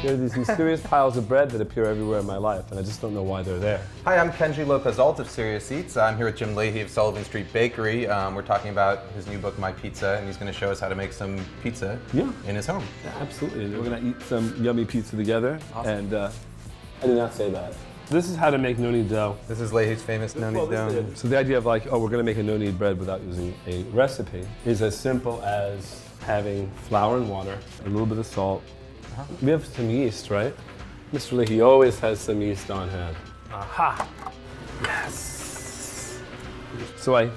There are these mysterious piles of bread that appear everywhere in my life, and I just don't know why they're there. Hi, I'm Kenji Lopez-Alt of Serious Eats. I'm here with Jim Lahey of Sullivan Street Bakery. We're talking about his new book, My Pizza, and he's going to show us how to make some pizza in his home. Yeah, absolutely. We're going to eat some yummy pizza together. Awesome. And I did not say that. This is how to make no-knead dough. This is Lahey's famous no-knead dough. So the idea of like, oh, we're going to make a no-knead bread without using a recipe is as simple as having flour and water, a little bit of salt. We have some yeast, right? Mr. Lahey always has some yeast on hand. Aha! Yes! So I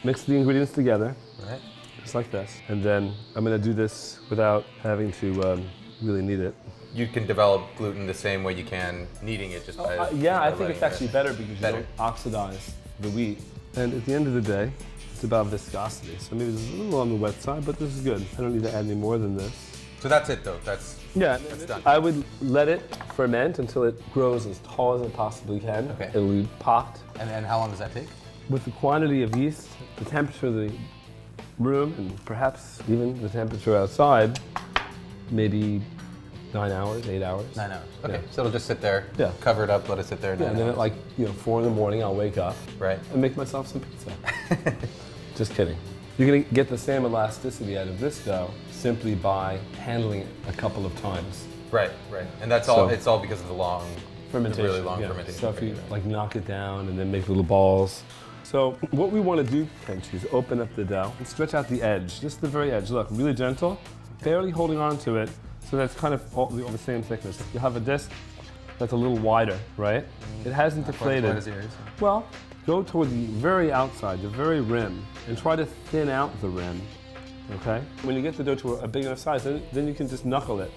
mix the ingredients together, Right. just like this. And then I'm going to do this without having to really knead it. You can develop gluten the same way you can kneading it just by Yeah, I think letting it's actually better because you don't oxidize the wheat. And at the end of the day, it's about viscosity. So maybe it's a little on the wet side, but this is good. I don't need to add any more than this. So that's it though, that's done. I would let it ferment until it grows as tall as it possibly can. Okay. It'll be popped. And how long does that take? With the quantity of yeast, the temperature of the room, and perhaps even the temperature outside, maybe 9 hours, 8 hours. 9 hours. Okay, Yeah. so it'll just sit there, Yeah. cover it up, let it sit there 9 Yeah, and then hours. at like 4 in the morning, I'll wake up Right. and make myself some pizza. Just kidding. You're gonna get the same elasticity out of this dough simply by handling it a couple of times. Right, right. And that's all, it's all because of the long, Fermentation. really long yeah. fermentation. So if you period, right. like knock it down and then make little balls. So what we want to do, Kenji, is open up the dough and stretch out the edge, just the very edge. Look, really gentle, barely holding on to it, so that's kind of all the same thickness. You have a disc that's a little wider, right? It hasn't deflated. What is yours? Well, go toward the very outside, the very rim, and try to thin out the rim, okay? When you get the dough to a big enough size, then you can just knuckle it,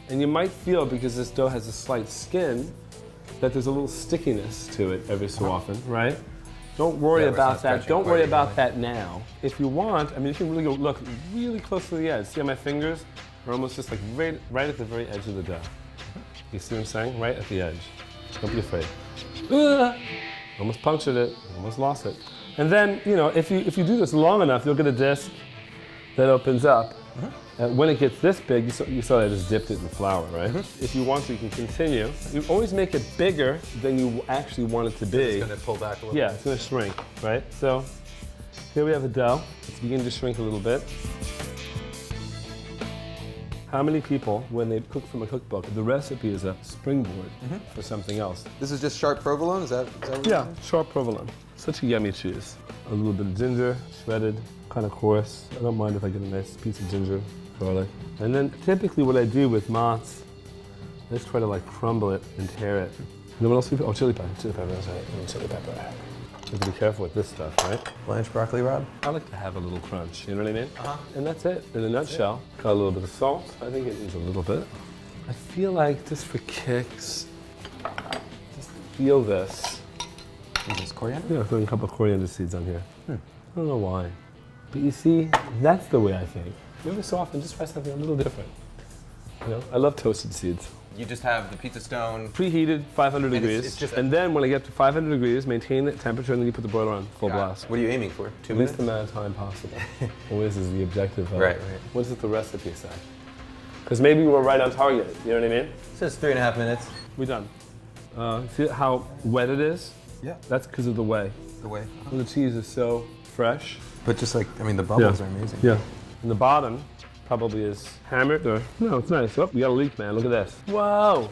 And you might feel, because this dough has a slight skin, that there's a little stickiness to it every so often, right? Don't worry about that. Don't worry about that now. If you want, I mean, you can really go, look, really close to the edge. See how my fingers are almost just like right at the very edge of the dough. You see what I'm saying? Right at the edge. Don't be afraid. Almost punctured it, almost lost it. And then, if you do this long enough, you'll get a disc that opens up. And when it gets this big, you saw that I just dipped it in flour, right? If you want to, you can continue. You always make it bigger than you actually want it to be. It's going to pull back a little bit. Yeah, it's going to shrink, right? So here we have the dough. It's beginning to shrink a little bit. How many people, when they cook from a cookbook, the recipe is a springboard for something else? This is just sharp provolone, is that what Yeah, sharp provolone. Such a yummy cheese. A little bit of ginger, shredded, kind of coarse. I don't mind if I get a nice piece of ginger, garlic. And then typically what I do with mozz, I just try to like crumble it and tear it. And then what else do we put? Oh, chili pepper. Chili pepper, that's right. Chili pepper. You have to be careful with this stuff, right? Blanch broccoli, Rob? I like to have a little crunch, you know what I mean? And that's it, in a nutshell. Got a little bit of salt. I think it needs a little bit. I feel like, just for kicks, just feel this. Is this coriander? Yeah, throwing a couple of coriander seeds on here. I don't know why. But you see, that's the way I think. Every so often, just try something a little different. I love toasted seeds. You just have the pizza stone. Preheated, 500 And degrees. it's just and then when I get to 500 degrees, maintain the temperature, and then you put the broiler on full blast. What are you aiming for? 2 At minutes? least the amount of time possible. Always is the objective. Right. What does the recipe say? Because maybe we're right on target, you know what I mean? It says 3.5 minutes. We're done. See how wet it is? Yeah. That's because of the whey. The way. The cheese is so fresh. But just like, the bubbles are amazing. Yeah. And the bottom probably is hammered or, no, it's nice. Oh, we got a leak, man. Look at this. Whoa.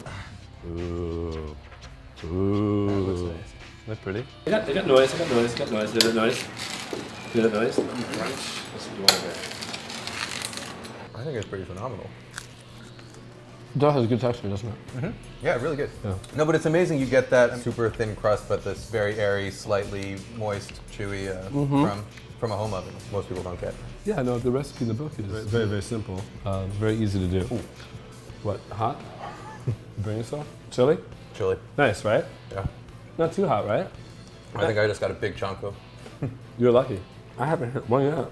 Ooh. Ooh. That looks nice. Isn't that pretty? I got noise. Did it noise? Crunch. That's what you want to get. I think it's pretty phenomenal. Dough has good texture, doesn't it? Yeah, really good. Yeah. No, but it's amazing you get that super thin crust, but this very airy, slightly moist, chewy from a home oven. Most people don't get. Yeah, no, the recipe in the book is very, very simple. Very easy to do. Ooh. What, hot? Bring yourself? Chili? Chili. Nice, right? Yeah. Not too hot, right? I think I just got a big chunk of. You're lucky. I haven't hit one yet.